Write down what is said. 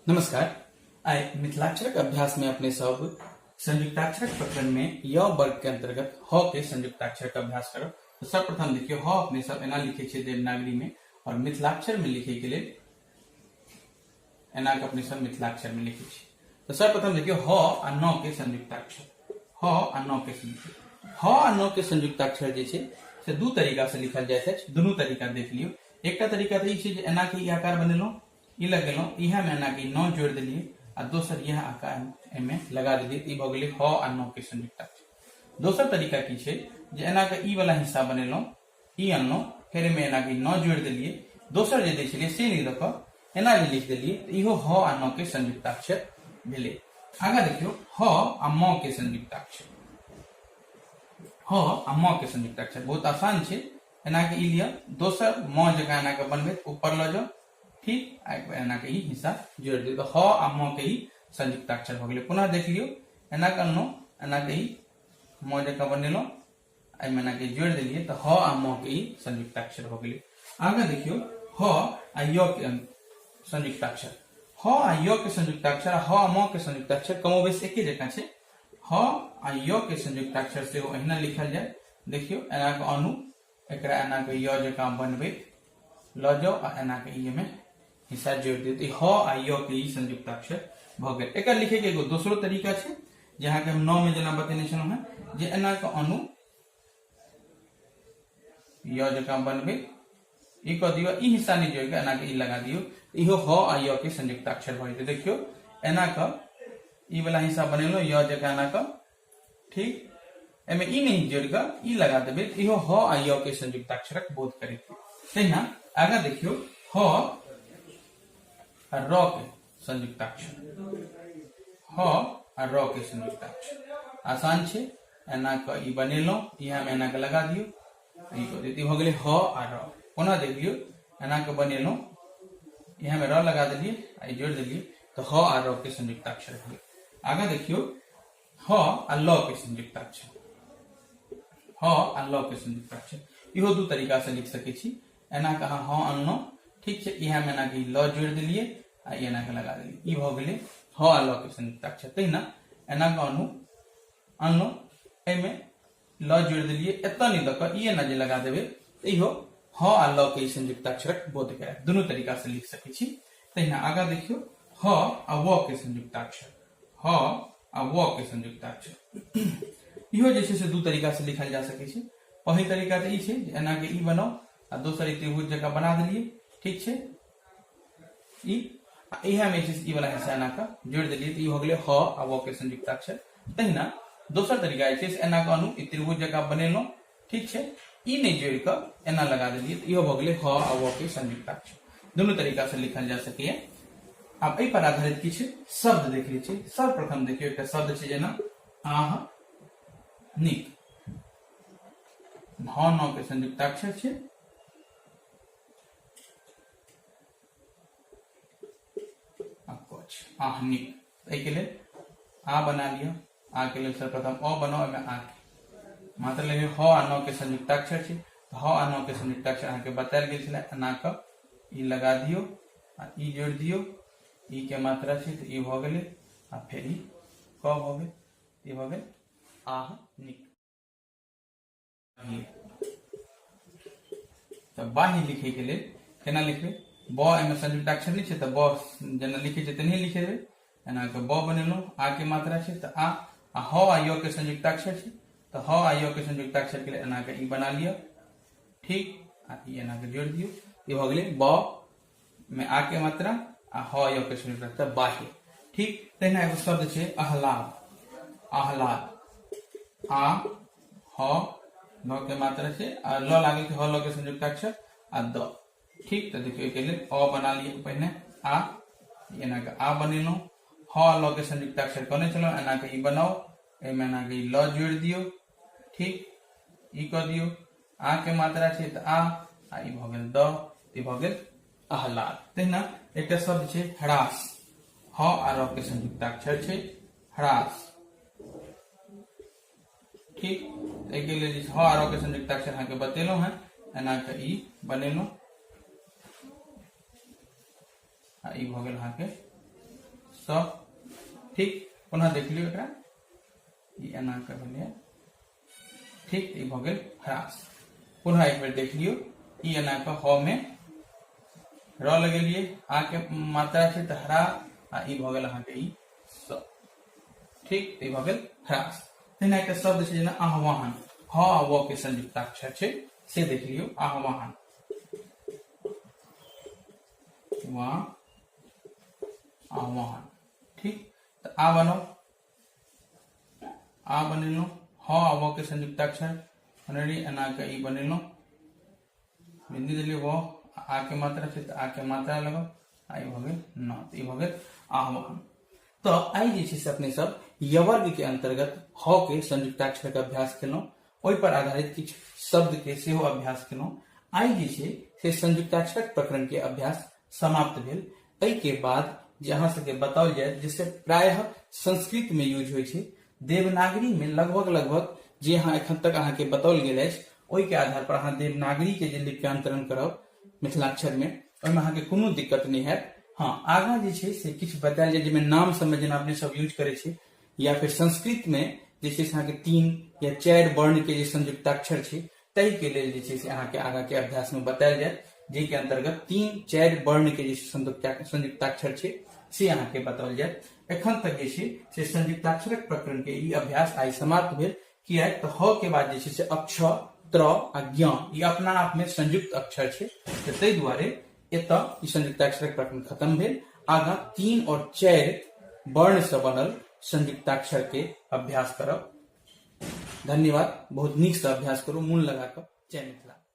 नमस्कार। आइ मिथिलाक्षरक अभ्यास में अपने सब संयुक्ताक्षरक प्रकरण में य वर्ग के अंतर्गत ह के संयुक्ताक्षरक अभ्यास करब। तो सर्वप्रथम देखियो ह अपने सब एना लिखे छे देवनागरी में और मिथिलाक्षर में लिखे के लिए एना के अपने सब मिथिलाक्षर में लिखे छे। तो सर्वप्रथम देखियो ह आ न के संयुक्ताक्षर। ह आ न के संयुक्ताक्षर, ह आ न के संयुक्ताक्षर जे छे से दू तरीका से लिखल जाइत अछि। दुनू तरीका देख लियो। एकटा तरीका तो ई छे जे एना के ई आकार बनेलो, ई लगेलो, इहा में एना के न जोड़ देलिए आ दोसर यह आकार एमे लगा देलिए। ई भ गेलै ह आ न के संयुक्ताक्षर। दोसर तरीका की छे जे एना के ई वाला हिस्सा बनेलो, ई अनलो, फिर एमे एना के न जोड़ देलिए, दोसर जे दै छलिए से नहीं द क एना जे लिख देलिए त इहो ह आ न के संयुक्ताक्षर भेलै। आगा देखियो ह आ म के संयुक्ताक्षर। ह आ म के संयुक्ताक्षर बहुत आसान छे। एना के ई लिया, दोसर म जगह एना के बनबे ऊपर ल जाओ, ठीक, एना के ई हिस्सा जोड़ दियो। तो ह आ म के ई संयुक्ताक्षर भ गेलै। पुनः देख लियो, एना करनो, एना के ई म जगह बनेलो, एमे एना के जोड़ देलिए तो ह आ म के ई संयुक्ताक्षर भ गेलै। आगे देखियो ह आ य के संयुक्ताक्षर। ह आ य के संयुक्ताक्षर आ ह आ म के संयुक्ताक्षर कमोबेश एके जगह छे। ह आ य के संयुक्ताक्षर से एहिना लिखल जाय। देखियो एना के अनु, एकरा एना के य जगह बनबे ल जाओ आ एना के ई में हिस्सा जोड़ दियो। तो ह आ य के ई संयुक्ताक्षर भ गेल। एकर लिखे के एगो दोसरो तरीका छे, जहां के हम 9 में जना बतेने छलौ हैं, जे एना के अनु य जगह बनबे, ई क दियो, ई हिस्सा नहीं जोड़ के एना के ई लगा दियो। इहो ह आ य के संयुक्ताक्षर भ जेते। देखियो एना क ई वाला हिस्सा बनेलो य जगह एना क, ठीक, एमे ई नहीं जोड़ के ई लगा देबे, इहो ह आ य के संयुक्ताक्षरक बोध करे। तहिना आगा देखियो ह आ र के संयुक्ताक्षर। ह आ र के संयुक्ताक्षर आसान छे। एना क ई बनेलो, इहा में एना के लगा दियो, ई क देती भ गेलै ह आ र। पुनः देख लियो, एना के बनेलो, इहा में र लगा देलिए आ ई जोड़ देलिए तो ह आ र के संयुक्ताक्षर भ गेल। आगा देखियो ह आ ल के संयुक्ताक्षर। ह आ ल के संयुक्ताक्षर इहो दू तरीका से लिख सके छी। एना के ह अनलो, ठीक छे, इहा में एना के ल जोड़ देलिए आ एना के लगा देलिए, ई भ गेलै ह आ ल के संयुक्ताक्षर। तहिना एना के अनु अनलो, एमे ल जोड़ देलिए, एतऽ नहीं द क ई एना जे लगा देबे त इहो ह आ ल के संयुक्ताक्षरक बोध करत। दुनू तरीका से लिख सके छी। तहिना आगा देखियो ह आ व के संयुक्ताक्षर। ह आ व के संयुक्ताक्षर इहो जे छे से दू तरीका से लिखल जा सके छे। पहिल तरीका तो ई छे जे एना के ई बनाओ आ दोसर त्रिभुज जगह बना देलिए, ठीक छे, ई इहा में ई वाला हिस्सा एना का जोड़ देलिए तो ई हो गेलै ह आ व के संयुक्ताक्षर। तहिना दोसर तरीका छै से एना के अनु ई त्रिभुज जगह बनेलो, ठीक छे, ई नहीं जोड़ के एना लगा देलिए तो इहो भ गेलै ह आ व के संयुक्ताक्षर। दोनों तरीका से लिखल जा सके। अब एहि पर आधारित किछ शब्द देख ली छी। सर्वप्रथम देखियो एकटा शब्द छै जेना आह निक। ह न के संयुक्ताक्षर छे, आहनिक। एहि के लिए आ बना लिया। आ के लिए सर्वप्रथम अ बनाओ, में आ मात्र लगे ह आ न के संयुक्ताक्षर छे। ह आ न के संयुक्ताक्षर अहाँ के बतायल गेल छले। एना क ई लगा दियो आ ई जोड़ दियो, ई के मात्रा छे तो ई भ गेलै आ फिर ई क भ गेल, ई भ गेल आहनिक। तो बाह्य लिखे के लिए केना लिखबे, ब एमे संयुक्ताक्षर नहीं छे तो ब जेना लिखे छे तेनाही लिखे देबे। एना के ब बनेलो, आ के मात्रा छे तो आ ह आ य के संयुक्ताक्षर छे तो ह आ य के संयुक्ताक्षर के लिए एना के ई बना लिया, ठीक, आ ई एना के जोड़ दियो, ई भ गेलै ब में आ के मात्रा आ ह य के संयुक्ताक्षर बाह्य, ठीक। तहिना एगो शब्द छे आह्लाद। आह्लाद, आ ह न के मात्रा छे आ ल लागल के ह ल के संयुक्ताक्षर आ द, ठीक। तो देखियो के लिए अ बना लिए पहले, आ एना के आ बनेलो, ह ल के संयुक्ताक्षर कने चलो, एना के ई बनाओ, एमे एना के ल जोड़ दियो, ठीक, ई क दियो, आ के मात्रा छे त आ ई भ गेल द, ई भ गेल आह्लाद। तहिना एकटा शब्द छे ह्रास। ह आ र के संयुक्ताक्षर छे ह्रास, ठीक। एके लिए ह आ र के संयुक्ताक्षर अहाँ के बतेलो है। एना के ई बनेलो आ ई भ गेल अहाँ के स। ठीक, पुनः देख लियो एकरा, ई एना के भेलै, ठीक, ई भ गेल ह्रास। पुनः एक बेर देख लियो, ई एना के ह में र लगेलिए, आ के मात्रा छै त हरा, आ ई भ गेल अहाँ के ई स। ठीक, ई भ गेल ह्रास। तहिना एकटा शब्द छै जेना आह्वान, ह आ व के संयुक्ताक्षर छै, से देख लियो, आह्वान, आह्वान। ठीक, तो आ बनाओ, आ बनेलो, ह आ व के संयुक्ताक्षर बनेली, एना के ई बनेलो, बिंदी देलिए व, आ के मात्रा छै आ के मात्रा लगाओ, आ ई भ गेल न, ई भ गेल आह्वान। तो आई जे छै से अपने सब यवर्ग के अंतर्गत ह के संयुक्ताक्षर के अभ्यास केलहुं, ओहि पर आधारित किछु शब्द के सेहो अभ्यास केलहुं। आई जे छै से संयुक्ताक्षर प्रकरण के अभ्यास समाप्त भेल। एहि के बाद जे अहाँ सबके बताओल जाय, जिससे प्रायः संस्कृत में यूज होइ छै, देवनागरी में लगभग जे अहाँ एखन तक अहाँ के बताओल गेल अछि, ओहि के आधार पर अहाँ देवनागरी के जे लिप्यान्तरण करब मिथिलाक्षर में, ओहिमे अहाँ के कोनो दिक्कत नहीं हैत। हाँ, आगा जे छै से किछु बतायल जाय, जिसमें नाम सब में जेना अपने सब यूज करे छै, या फिर संस्कृत में जे छै से अहाँ के 3 या 4 वर्ण के जे संयुक्ताक्षर छै, ताहि के लेल जे छै से अहाँ के आगा के अभ्यास में बतायल जाय, जे के अंतर्गत 3-4 वर्ण के जे संयुक्ताक्षर छै से अहाँ के बताओल जाय। एखन तक जे छै से संयुक्ताक्षरक प्रकरण के ई अभ्यास आई समाप्त भेल। किया तो ह के बाद जे छै से अक्ष, त्र आ ज्ञ, ई अपना आप में संयुक्त अक्षर छै, तो ताहि दुआरे एतऽ ई संयुक्ताक्षरक प्रकरण खत्म भेल। आगा 3 और 4 वर्ण से बनल संयुक्ताक्षर के अभ्यास करब। धन्यवाद, बहुत नीक से अभ्यास करू, मन लगा कर। जय मिथिला।